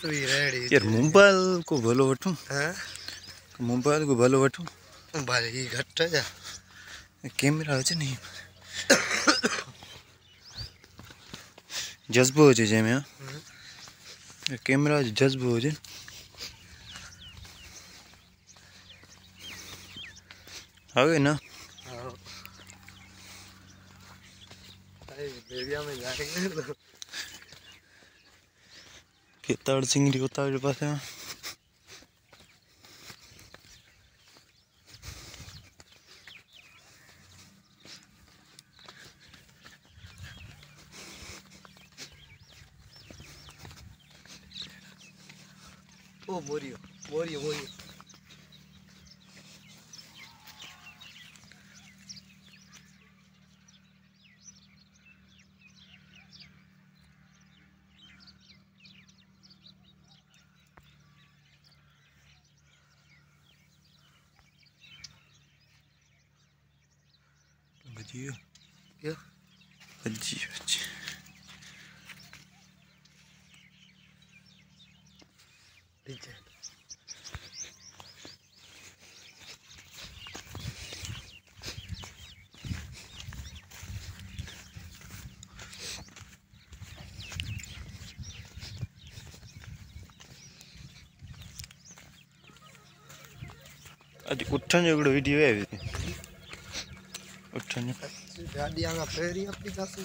तस्वीर है यार मोबाइल को भलो वठूं हैं मोबाइल को भलो वठूं भाई घट जा कैमरा है नहीं जज्बो हो जे में कैमरा जज्बो हो जे हवे ना बेबिया में जाएंगे तो केताड़ सिंगड़ी उतार पास में ओ मोरियो मोरियो मोरियो बजियो क्या बजियो ठीक है आज उठन जो वीडियो है उठन गाड़ी आगा फेरी अपनी कासी